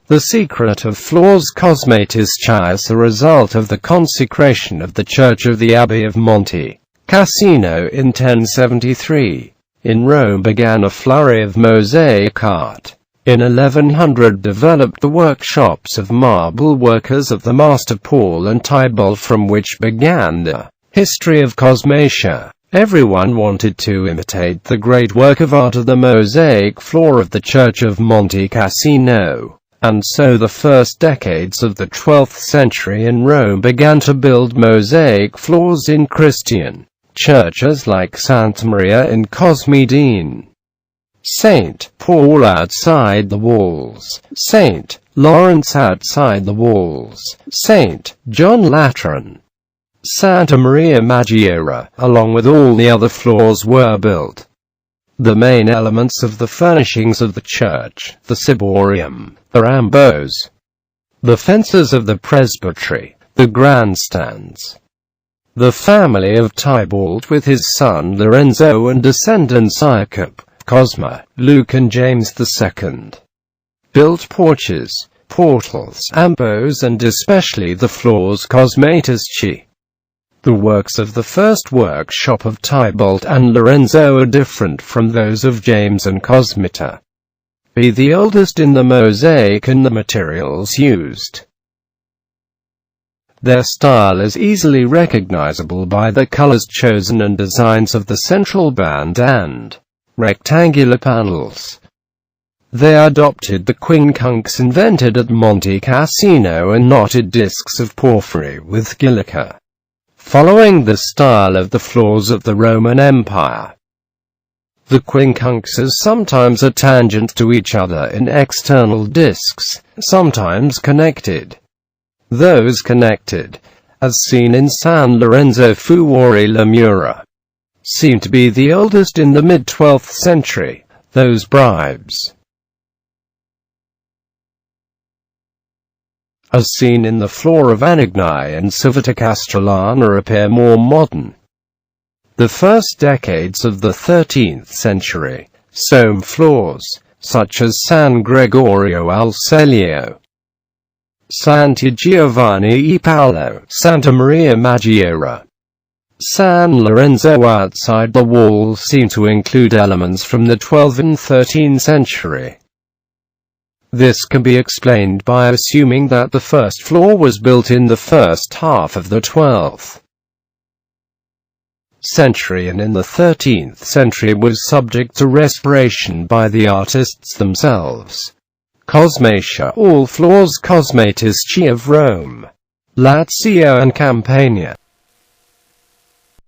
The secret of floors Cosmatesque is a result of the consecration of the church of the Abbey of Monte Cassino in 1073. In Rome began a flurry of mosaic art. In 1100 developed the workshops of marble workers of the master Paul and Tybalt, from which began the history of Cosmatia. Everyone wanted to imitate the great work of art of the mosaic floor of the church of Monte Cassino. And so the first decades of the 12th century in Rome began to build mosaic floors in Christian churches like Santa Maria in Cosmedene, St. Paul outside the walls, St. Lawrence outside the walls, St. John Lateran, Santa Maria Maggiore, along with all the other floors were built. The main elements of the furnishings of the church, the ciborium, the rambos, the fences of the presbytery, the grandstands, the family of Tybalt with his son Lorenzo and descendants Jacob, Cosma, Luke and James II, built porches, portals, ambos and especially the floors Cosmatesque. The works of the first workshop of Tybalt and Lorenzo are different from those of James and Cosmita, being the oldest in the mosaic and the materials used. Their style is easily recognizable by the colors chosen and designs of the central band and rectangular panels. They adopted the quincunx invented at Monte Cassino and knotted discs of porphyry with silica, following the style of the floors of the Roman Empire. The quincunxes sometimes are tangent to each other in external discs, sometimes connected. Those connected, as seen in San Lorenzo Fuori la Mura, seem to be the oldest in the mid-12th century. Those bribes, as seen in the floor of Anagni and Civita Castellana, appear more modern. The first decades of the 13th century, some floors, such as San Gregorio al Celio, Santi Giovanni e Paolo, Santa Maria Maggiore, San Lorenzo outside the walls, seem to include elements from the 12th and 13th century. This can be explained by assuming that the first floor was built in the first half of the 12th century and in the 13th century was subject to restoration by the artists themselves. Cosmatia. All floors Cosmatesque of Rome, Lazio and Campania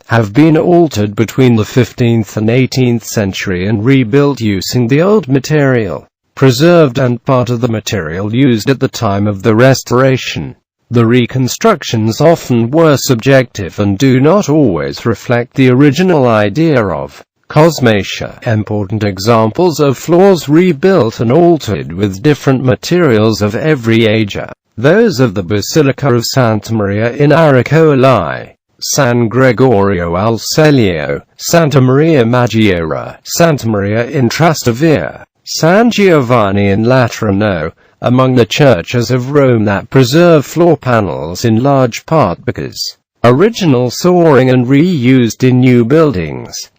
have been altered between the 15th and 18th century and rebuilt using the old material, preserved and part of the material used at the time of the restoration. The reconstructions often were subjective and do not always reflect the original idea of Cosmatia. Important examples of floors rebuilt and altered with different materials of every age are those of the Basilica of Santa Maria in Aracoli, San Gregorio al Celio, Santa Maria Maggiore, Santa Maria in Trastevere, San Giovanni in Laterano, among the churches of Rome that preserve floor panels in large part because original soaring and reused in new buildings.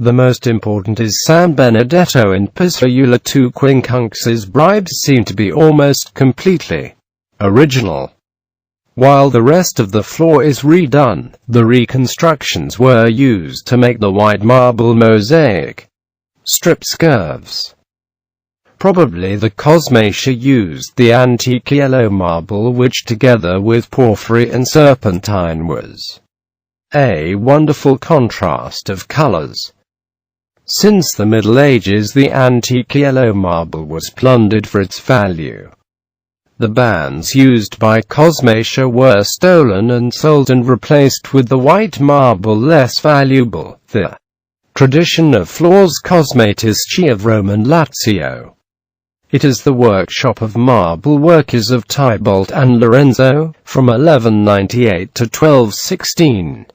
The most important is San Benedetto in Pistoiula. Two quincunxes bribes seem to be almost completely original, while the rest of the floor is redone. The reconstructions were used to make the white marble mosaic strip curves. Probably the Cosmatia used the antique yellow marble, which together with porphyry and serpentine was a wonderful contrast of colors. Since the Middle Ages, the antique yellow marble was plundered for its value. The bands used by Cosmatia were stolen and sold and replaced with the white marble, less valuable. The tradition of floors Cosmatesque of Rome and Lazio. It is the workshop of marble workers of Tybalt and Lorenzo, from 1198 to 1216.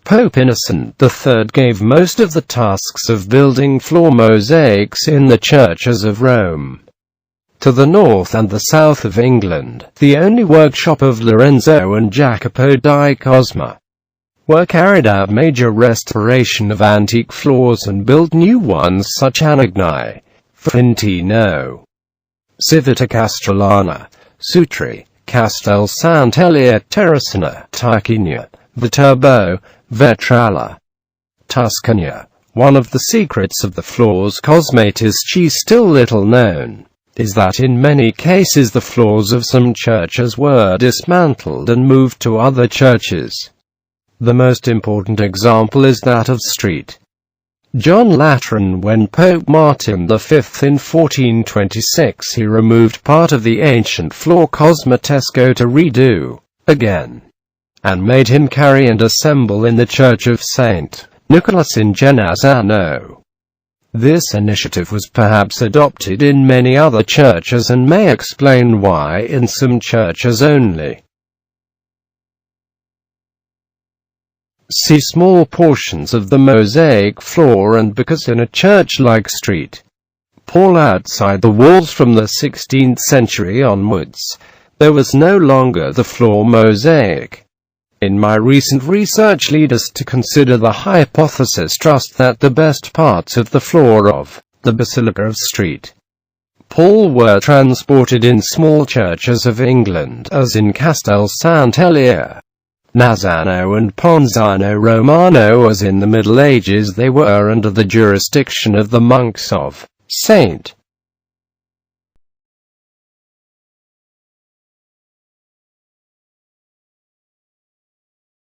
Pope Innocent III gave most of the tasks of building floor mosaics in the churches of Rome. To the north and the south of England, the only workshop of Lorenzo and Jacopo di Cosma were carried out major restoration of antique floors and built new ones such Anagni, Fintino, Civita Castellana, Sutri, Castel Sant'Elia, Terracina, Tarquinia, Viterbo, Vetralla, Tuscania. One of the secrets of the floors Cosmatesque, still little known, is that in many cases the floors of some churches were dismantled and moved to other churches. The most important example is that of St. John Lateran. When Pope Martin V in 1426 he removed part of the ancient floor Cosmatesque to redo again, and made him carry and assemble in the church of St. Nicola in Genazzano. This initiative was perhaps adopted in many other churches and may explain why in some churches only see small portions of the mosaic floor, and because in a church like St. Paul outside the walls from the 16th century onwards, there was no longer the floor mosaic. In my recent research lead us to consider the hypothesis trust that the best parts of the floor of the Basilica of St. Paul were transported in small churches of England, as in Castel Sant'Elia, Nazzano and Ponzano Romano. As in the Middle Ages they were under the jurisdiction of the monks of St.